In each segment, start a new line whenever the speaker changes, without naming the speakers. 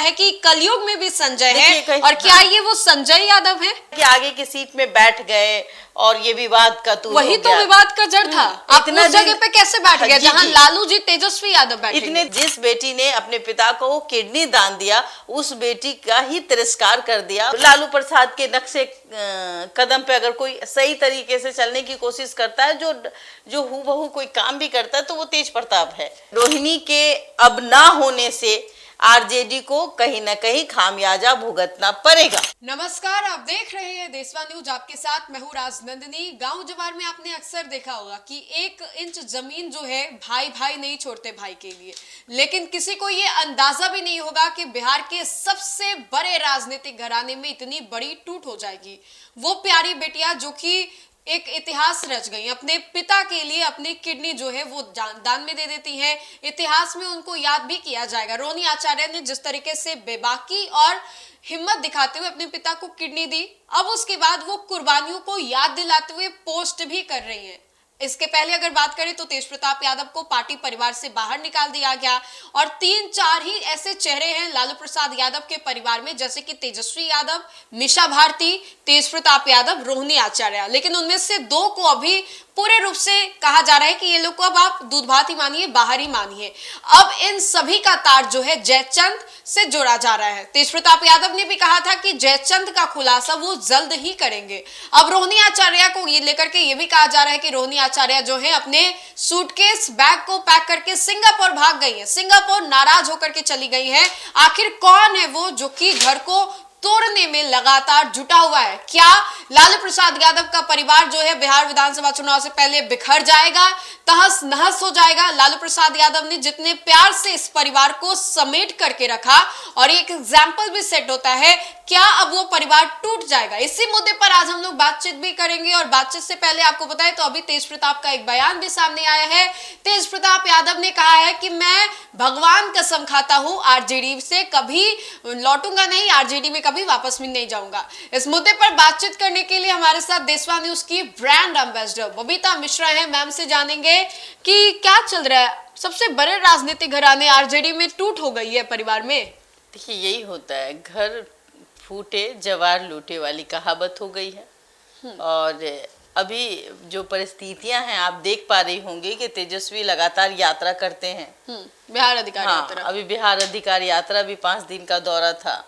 है कि कलयुग में भी संजय है, और क्या ये वो संजय यादव है
कि आगे की सीट में बैठ गए और ये विवाद का तूल
वही
हो
तो
गया।
विवाद का जड़ था। आप
इतना
उस जगह पे कैसे बैठ गए
जी,
जहां
जी।
लालू जी तेजस्वी यादव बैठे?
इतने जिस बेटी ने अपने पिता को किडनी दान दिया उस बेटी का ही तिरस्कार कर दिया। लालू प्रसाद के नक्शे कदम पे अगर कोई सही तरीके से चलने की कोशिश करता है, जो हूबहू कोई काम भी करता है, तो वो तेज प्रताप है। रोहिणी के अब ना होने से आरजेडी को कहीं ना कहीं खामियाजा भुगतना पड़ेगा।
नमस्कार, आप देख रहे हैं देशवा न्यूज, आपके साथ मैं हूं राजनंदिनी। गांव जवार में आपने अक्सर देखा होगा कि 1 इंच जमीन जो है भाई भाई नहीं छोड़ते भाई के लिए, लेकिन किसी को ये अंदाजा भी नहीं होगा कि बिहार के सबसे बड़े राजनीतिक घराने में इतनी बड़ी टूट हो जाएगी। वो प्यारी बेटियां जो कि एक इतिहास रच गई, अपने पिता के लिए अपनी किडनी जो है वो दान में दे देती हैं। इतिहास में उनको याद भी किया जाएगा। रोहिणी आचार्य ने जिस तरीके से बेबाकी और हिम्मत दिखाते हुए अपने पिता को किडनी दी, अब उसके बाद वो कुर्बानियों को याद दिलाते हुए पोस्ट भी कर रही हैं। इसके पहले अगर बात करें तो तेज प्रताप यादव को पार्टी परिवार से बाहर निकाल दिया गया, और 3-4 ही ऐसे चेहरे हैं लालू प्रसाद यादव के परिवार में, जैसे कि तेजस्वी यादव, मीशा भारती, तेज प्रताप यादव, रोहिणी आचार्य। लेकिन उनमें से 2 को अभी पूरे रूप से कहा जा रहा है कि ये लोग को अब आप दूध भात ही मानिए, बाहर ही मानिए। अब इन सभी का तार जो है जयचंद से जोड़ा जा रहा है। तेज प्रताप यादव ने भी कहा था कि जयचंद का खुलासा वो जल्द ही करेंगे। अब रोहिणी आचार्य को ये लेकर के ये भी कहा जा रहा है कि रोहिणी आचार्य जो है अपने सूटकेस बैग को पैक करके सिंगापुर भाग गई है, सिंगापुर नाराज होकर के चली गई है। आखिर कौन है वो जो कि घर को तोड़ने में लगातार जुटा हुआ है? क्या लालू प्रसाद यादव का परिवार जो है बिहार विधानसभा चुनाव से पहले बिखर जाएगा, तहस नहस हो जाएगा? लालू प्रसाद यादव ने जितने प्यार से इस परिवार को समेट करके रखा, और एक एग्जाम्पल भी सेट होता है, क्या अब वो परिवार टूट जाएगा? इसी मुद्दे पर आज हम लोग बातचीत भी करेंगे। और बातचीत से पहले आपको बताएं तो अभी तेज प्रताप का एक बयान भी सामने आया है। तेज प्रताप यादव ने कहा है कि मैं भगवान कसम खाता हूं आरजेडी से कभी लौटूंगा नहीं, आरजेडी में कभी वापस भी नहीं जाऊंगा। इस मुद्दे पर बातचीत करने के लिए हमारे साथ देशवा न्यूज की ब्रांड एम्बेसडर बबीता मिश्रा है। मैम से जानेंगे कि क्या चल रहा है, सबसे बड़े राजनीतिक घराने आरजेडी में टूट हो गई है परिवार में।
देखिए, यही होता है, घर फूटे जवार लूटे वाली कहावत हो गई है। और अभी जो परिस्थितियां हैं आप देख पा रही होंगी कि तेजस्वी लगातार यात्रा करते हैं,
बिहार अधिकार यात्रा।
अभी बिहार अधिकार यात्रा भी 5 दिन का दौरा था।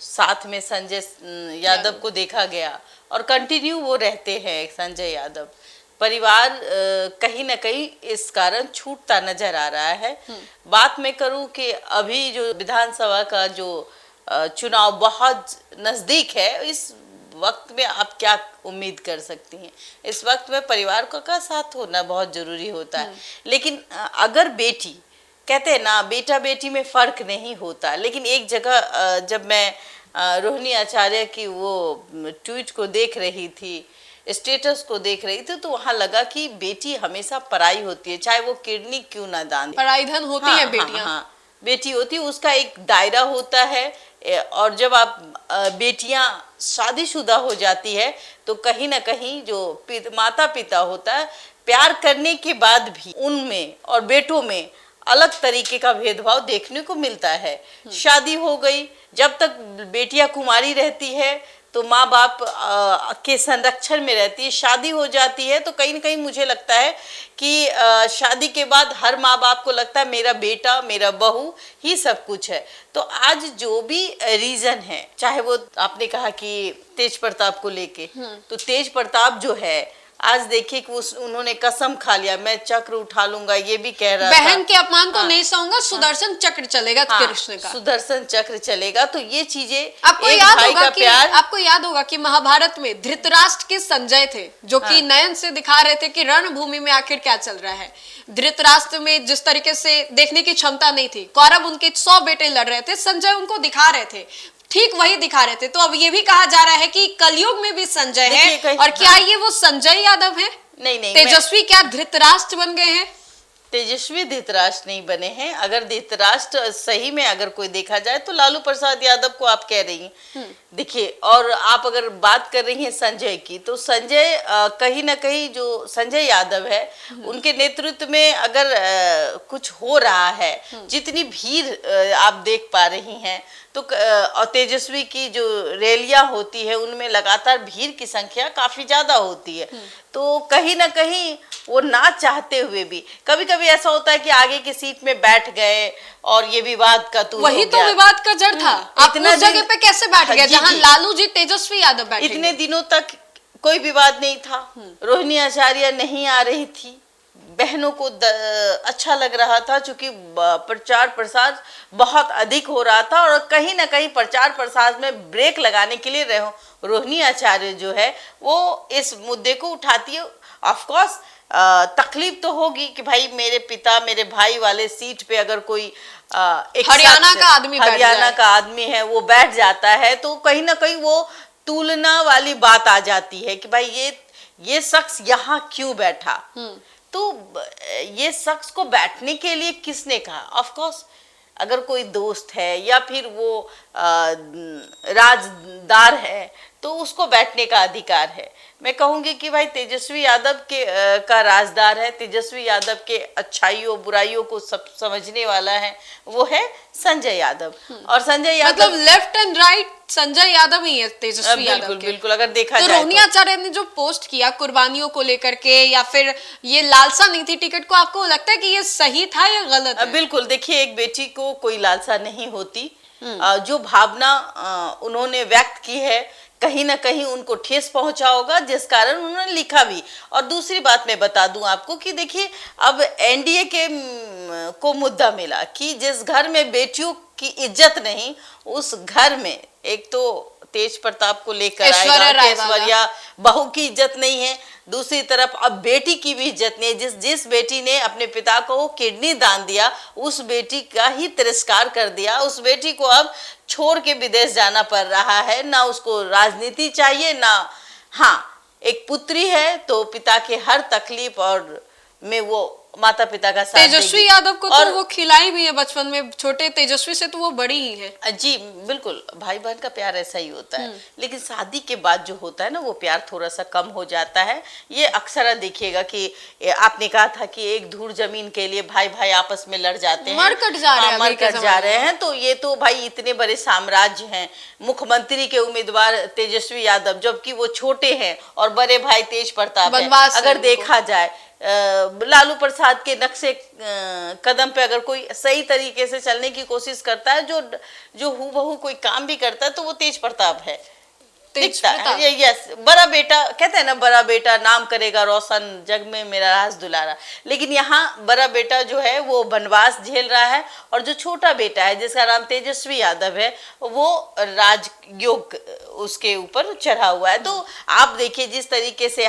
साथ में संजय यादव को देखा गया, और कंटिन्यू वो रहते हैं संजय यादव। परिवार कहीं ना कहीं इस कारण छूटता नजर आ रहा है। बात मैं करूं कि अभी जो विधानसभा का जो चुनाव बहुत नजदीक है, इस वक्त में आप क्या उम्मीद कर सकती हैं? इस वक्त में परिवार का साथ होना बहुत जरूरी होता है। लेकिन अगर बेटी, कहते हैं ना, बेटा बेटी में फर्क नहीं होता, लेकिन एक जगह जब मैं रोहिणी आचार्य की वो ट्वीट को देख रही थी, स्टेटस को देख रही थी, तो वहां लगा कि बेटी हमेशा पराई होती है, चाहे वो किडनी क्यों ना दान।
पराई धन होती है बेटियां।
बेटी होती है, उसका एक दायरा होता है। और जब आप बेटियां शादीशुदा हो जाती है तो कहीं ना कहीं जो माता पिता होता है, प्यार करने के बाद भी उनमें और बेटों में अलग तरीके का भेदभाव देखने को मिलता है। शादी हो गई, जब तक बेटियां कुमारी रहती है तो माँ बाप के संरक्षण में रहती है। शादी हो जाती है तो कहीं ना कहीं मुझे लगता है कि शादी के बाद हर माँ बाप को लगता है मेरा बेटा, मेरा बहू ही सब कुछ है। तो आज जो भी रीजन है, चाहे वो आपने कहा कि तेज प्रताप को लेके, तो तेज प्रताप जो है आज देखिए कि उन्होंने कसम खा लिया, मैं चक्र उठा लूंगा, ये भी कह रहा था।
बहन के अपमान को नहीं सहूंगा, सुदर्शन चक्र चलेगा कृष्ण का,
सुदर्शन चक्र चलेगा। तो ये चीजें
आपको याद होगा कि महाभारत में धृतराष्ट्र के संजय थे जो कि नयन से दिखा रहे थे कि रणभूमि में आखिर क्या चल रहा है। धृतराष्ट्र में जिस तरीके से देखने की क्षमता नहीं थी, कौरव उनके 100 बेटे लड़ रहे थे, संजय उनको दिखा रहे थे, ठीक वही दिखा रहे थे। तो अब ये भी कहा जा रहा है कि कलयुग में भी संजय है, और क्या ये वो संजय यादव है?
नहीं,
तेजस्वी क्या धृतराष्ट्र बन गए हैं?
तेजस्वी धृतराष्ट्र नहीं बने हैं। अगर धृतराष्ट्र सही में अगर कोई देखा जाए तो लालू प्रसाद यादव को आप कह रही हैं। देखिए, और आप अगर बात कर रही हैं संजय की, तो संजय कहीं ना कहीं जो संजय यादव है उनके नेतृत्व में अगर कुछ हो रहा है, जितनी भीड़ आप देख पा रही हैं, तो और तेजस्वी की जो रैलियां होती है उनमें लगातार भीड़ की संख्या काफी ज्यादा होती है। तो कहीं ना कहीं वो ना चाहते हुए भी कभी कभी ऐसा होता है कि आगे की सीट में बैठ गए और ये विवाद का तूल
वही
हो
तो
गया।
विवाद का जड़ था। आप
इतना
उस जगह
दिन-
पे कैसे बैठ गए
जी,
जहां
जी।
लालू जी तेजस्वी यादव बैठे?
इतने दिनों तक कोई विवाद नहीं था। रोहिणी आचार्य नहीं आ रही थी, बहनों को अच्छा लग रहा था, क्योंकि प्रचार प्रसार बहुत अधिक हो रहा था और कहीं ना कहीं प्रचार प्रसार में ब्रेक लगाने के लिए रोहिणी आचार्य जो है वो इस मुद्दे को उठाती है। ऑफ कोर्स तकलीफ तो होगी कि भाई मेरे पिता मेरे भाई वाले सीट पे अगर कोई एक
हरियाणा का आदमी बैठ
हरियाणा
जाए।
का आदमी है वो बैठ जाता है, तो कहीं ना कहीं वो तुलना वाली बात आ जाती है कि भाई ये शख्स यहाँ क्यों बैठा। तो ये शख्स को बैठने के लिए किसने कहा? ऑफ कोर्स अगर कोई दोस्त है या फिर वो राजदार है तो उसको बैठने का अधिकार है। मैं कहूंगी कि भाई तेजस्वी यादव के का राजदार है, तेजस्वी यादव के अच्छाइयों बुराइयों को सब समझने वाला है, वो है संजय यादव। और संजय यादव
मतलब left and right Sanjay Yadav ही है तेजस्वी यादव
बिल्कुल
के।
बिल्कुल अगर देखा
तो
जाए
रोहिणी आचार्य ने जो पोस्ट किया कुर्बानियों को लेकर के, या फिर ये लालसा नहीं थी टिकट को, आपको लगता है कि ये सही था या गलत है?
बिल्कुल, देखिए एक बेटी को कोई लालसा नहीं होती। जो भावना उन्होंने व्यक्त की है कहीं ना कहीं उनको ठेस पहुंचा होगा, जिस कारण उन्होंने लिखा भी। और दूसरी बात मैं बता दूं आपको कि देखिए अब एनडीए के को मुद्दा मिला कि जिस घर में बेटियों की इज्जत नहीं, उस घर में एक तो तेज प्रताप को लेकर आएगा कि ऐश्वर्या बहू की इज्जत नहीं है, दूसरी तरफ अब बेटी की भी इज्जत नहीं है। जिस बेटी ने अपने पिता को किडनी दान दिया उस बेटी का ही तिरस्कार कर दिया, उस बेटी को अब छोड़ के विदेश जाना पड़ रहा है। ना उसको राजनीति चाहिए ना, हाँ एक पुत्री है तो पिता के हर तकलीफ और में वो माता पिता का साथ
तेजस्वी यादव को
और
तो वो खिलाई भी है बचपन में, छोटे तेजस्वी से तो वो बड़ी ही है।
जी बिल्कुल, भाई बहन का प्यार ऐसा ही होता है। लेकिन शादी के बाद जो होता है ना वो प्यार थोड़ा सा कम हो जाता है। ये अक्सर देखिएगा कि आपने कहा था कि एक धूर जमीन के लिए भाई भाई आपस में लड़ जाते हैं,
मरकट जा रहे हैं,
मरकट जा रहे हैं। तो ये तो भाई इतने बड़े साम्राज्य हैं, मुख्यमंत्री के उम्मीदवार तेजस्वी यादव जबकि वो छोटे हैं और बड़े भाई तेज प्रताप हैं। अगर देखा जाए लालू प्रसाद के नक्शे कदम पे अगर कोई सही तरीके से चलने की कोशिश करता है, जो हूबहू कोई काम भी करता है, तो वो तेज प्रताप है, दिखता है। यस, बड़ा बेटा कहते हैं ना, बड़ा बेटा नाम करेगा रोशन जग में मेरा राज दुलारा। लेकिन यहाँ बड़ा बेटा जो है वो वनवास झेल रहा है और जो छोटा बेटा है जिसका नाम तेजस्वी यादव है वो राजयोग उसके ऊपर चढ़ा हुआ है। तो आप देखिए जिस तरीके से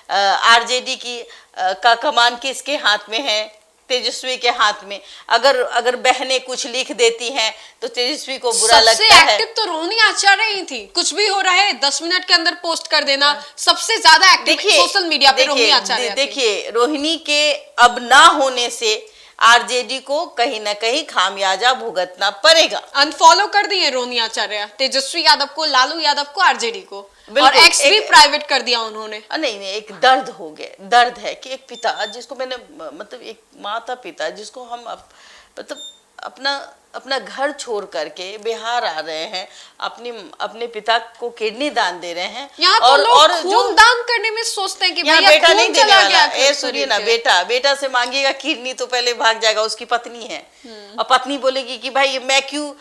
आरजेडी की का कमान किसके हाथ में है? तेजस्वी के हाथ में। अगर बहनें कुछ लिख देती हैं तो तेजस्वी को बुरा लगता है।
सबसे एक्टिव तो रोहिणी आचार्य ही थी, कुछ भी हो रहा है 10 मिनट के अंदर पोस्ट कर देना। सबसे ज्यादा एक्टिव सोशल मीडिया पे रोहिणी आचार्य।
देखिए रोहिणी के अब ना होने से आरजेडी को कहीं ना कहीं खामियाजा भुगतना पड़ेगा।
अनफॉलो कर दिए रोहिणी आचार्य, तेजस्वी यादव को, लालू यादव को, आरजेडी को, और एक्स भी प्राइवेट कर दिया उन्होंने।
नहीं, एक दर्द हो गया, दर्द है कि एक पिता जिसको मैंने मतलब एक माता पिता जिसको हम मतलब अपना घर छोड़ करके बिहार आ रहे हैं, अपने पिता को किडनी दान दे रहे हैं।
यहाँ तो लोग खून दान करने में सोचते हैं कि भैया
बेटा नहीं देने वाला।
ए
सुनिए ना, बेटा से मांगेगा किडनी तो पहले भाग जाएगा, उसकी पत्नी है और पत्नी बोलेगी कि भाई मैं क्यों,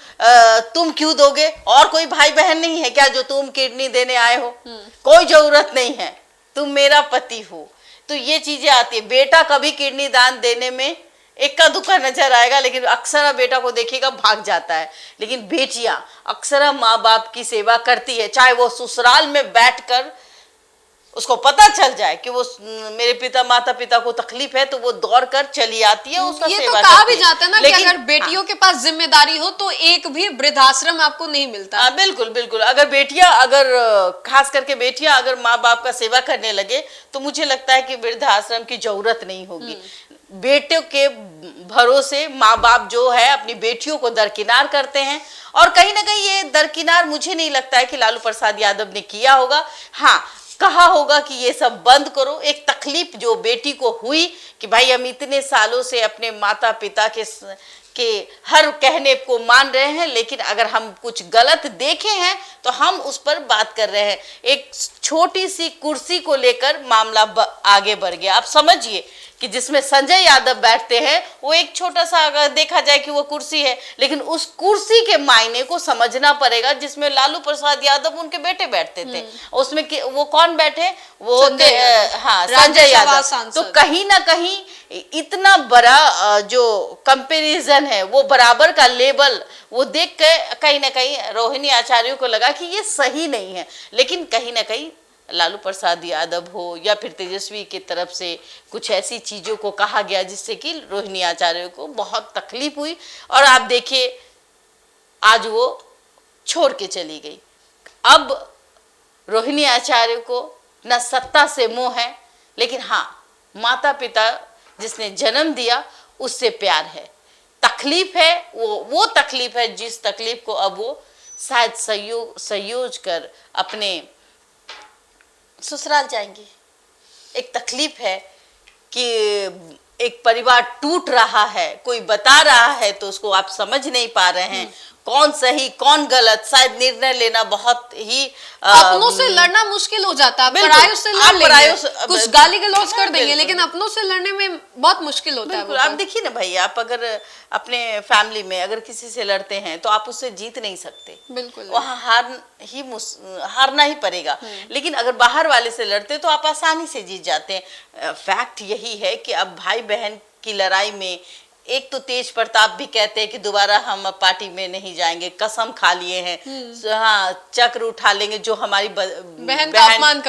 तुम क्यों दोगे? और कोई भाई बहन नहीं है क्या जो तुम किडनी देने आए हो? कोई जरूरत नहीं है, तुम मेरा पति हो। तो ये चीजें आती है। बेटा कभी किडनी दान देने में इक्का दुक्का नजर आएगा, लेकिन अक्सर बेटा को देखिएगा भाग जाता है। लेकिन बेटियां अक्सर माँ बाप की सेवा करती है, चाहे वो ससुराल में बैठकर उसको पता चल जाए कि वो मेरे पिता माता पिता को तकलीफ है, तो वो दौड़ कर चली आती है, उसका
ये तो
सेवा
कहा
करती
भी
है।
जाता है ना कि
लेकिन
अगर बेटियों के पास जिम्मेदारी हो तो एक भी वृद्धाश्रम आपको नहीं मिलता।
हाँ, बिल्कुल बिल्कुल। अगर बेटियां, अगर खास करके बेटियां अगर माँ बाप का सेवा करने लगे तो मुझे लगता है कि वृद्धाश्रम की जरूरत नहीं होगी। बेटियों के भरोसे माँ बाप जो है अपनी बेटियों को दरकिनार करते हैं, और कहीं ना कहीं ये दरकिनार मुझे नहीं लगता है कि लालू प्रसाद यादव ने किया होगा। हाँ, कहा होगा कि ये सब बंद करो। एक तकलीफ जो बेटी को हुई कि भाई हम इतने सालों से अपने माता पिता के हर कहने को मान रहे हैं, लेकिन अगर हम कुछ गलत देखे हैं तो हम उस पर बात कर रहे हैं। एक छोटी सी कुर्सी को लेकर मामला आगे बढ़ गया। आप समझिए कि जिसमें संजय यादव बैठते हैं वो एक छोटा सा, अगर देखा जाए कि वो कुर्सी है, लेकिन उस कुर्सी के मायने को समझना पड़ेगा जिसमें लालू प्रसाद यादव उनके बेटे बैठते थे। उसमें वो कौन बैठे? वो
संजय यादव।
हाँ, संजय
राज्यसभा
यादव।
सांसद।
तो कहीं ना कहीं इतना बड़ा जो कंपैरिजन है, वो बराबर का लेवल वो देख के कहीं ना कहीं रोहिणी आचार्य को लगा कि ये सही नहीं है। लेकिन कहीं ना कहीं लालू प्रसाद यादव हो या फिर तेजस्वी की तरफ से कुछ ऐसी चीज़ों को कहा गया जिससे कि रोहिणी आचार्य को बहुत तकलीफ हुई, और आप देखिए आज वो छोड़ के चली गई। अब रोहिणी आचार्य को न सत्ता से मोह है, लेकिन हाँ, माता पिता जिसने जन्म दिया उससे प्यार है। तकलीफ है, वो तकलीफ है जिस तकलीफ को अब वो शायद संयोज कर अपने ससुराल जाएंगे। एक तकलीफ है कि एक परिवार टूट रहा है, कोई बता रहा है तो उसको आप समझ नहीं पा रहे हैं कौन सही कौन गलत। शायद निर्णय लेना बहुत ही
अपनों से लड़ना मुश्किल हो जाता है। परायों से लड़ लेंगे, कुछ गाली गलौज कर देंगे, लेकिन अपनों से लड़ने में बहुत मुश्किल होता है।
बिल्कुल। आप देखिए ना भाई, आप अगर अपने फैमिली में अगर किसी से लड़ते हैं तो आप उससे जीत नहीं सकते,
बिल्कुल
वहाँ हारना ही पड़ेगा। लेकिन अगर बाहर वाले से लड़ते तो आप आसानी से जीत जाते हैं। फैक्ट यही है कि अब भाई बहन की लड़ाई में एक तो तेज प्रताप भी कहते हैं कि दोबारा हम अब पार्टी में नहीं जाएंगे, कसम खा लिए हैं। हाँ, चक्र उठा लेंगे जो हमारी
बहन का अपमान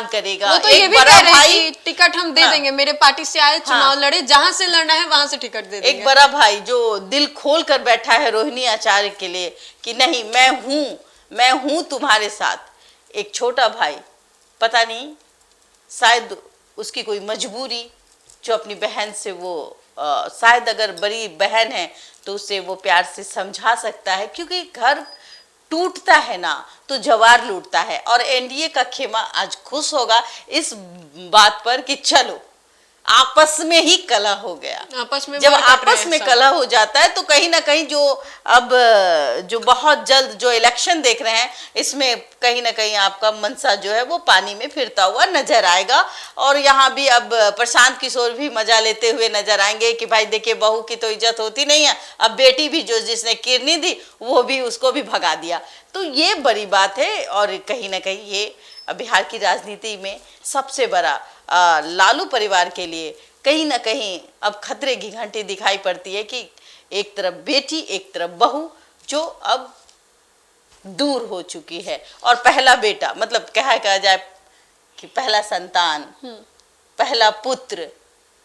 करेगा।
वो
तो ये भी कह रहे हैं कि टिकट हम दे देंगे, मेरे पार्टी से आए, चुनाव लड़े, जहां से लड़ना है वहां से टिकट दे देंगे।
एक बड़ा भाई जो दिल खोल कर बैठा है रोहिणी आचार्य के लिए कि नहीं, मैं हूं तुम्हारे साथ। एक छोटा भाई, पता नहीं शायद उसकी कोई मजबूरी, जो अपनी बहन से वो शायद अगर बड़ी बहन है तो उसे वो प्यार से समझा सकता है, क्योंकि घर टूटता है ना तो जवार लूटता है। और एनडीए का खेमा आज खुश होगा इस बात पर कि चलो आपस में ही कलह हो गया।
आपस में
जब आपस में कलह हो जाता है तो कहीं ना कहीं जो बहुत जल्द जो इलेक्शन देख रहे हैं, इसमें कहीं ना कहीं आपका मनसा जो है वो पानी में फिरता हुआ नजर आएगा। और यहाँ भी अब प्रशांत किशोर भी मजा लेते हुए नजर आएंगे कि भाई देखिए, बहू की तो इज्जत होती नहीं है, अब बेटी भी जो जिसने किरनी दी वो भी उसको भी भगा दिया। तो ये बड़ी बात है, और कहीं ना कहीं ये बिहार की राजनीति में सबसे बड़ा लालू परिवार के लिए कहीं ना कहीं अब खतरे की घंटी दिखाई पड़ती है कि एक तरफ बेटी एक तरफ बहू जो अब दूर हो चुकी है, और पहला बेटा, मतलब कहा जाए कि पहला संतान, पहला पुत्र,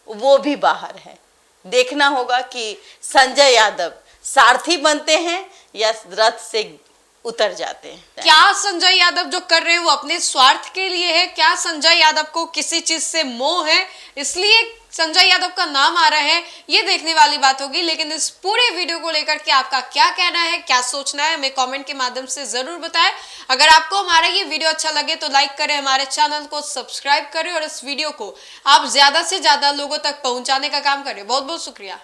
वो भी बाहर है। देखना होगा कि संजय यादव सारथी बनते हैं या रथ से उतर जाते हैं।
क्या संजय यादव जो कर रहे हैं वो अपने स्वार्थ के लिए है? क्या संजय यादव को किसी चीज से मोह है, इसलिए संजय यादव का नाम आ रहा है? ये देखने वाली बात होगी। लेकिन इस पूरे वीडियो को लेकर के आपका क्या कहना है, क्या सोचना है, हमें कमेंट के माध्यम से जरूर बताएं। अगर आपको हमारा ये वीडियो अच्छा लगे तो लाइक करें, हमारे चैनल को सब्सक्राइब करें और इस वीडियो को आप ज्यादा से ज्यादा लोगों तक पहुंचाने का काम करें। बहुत बहुत शुक्रिया।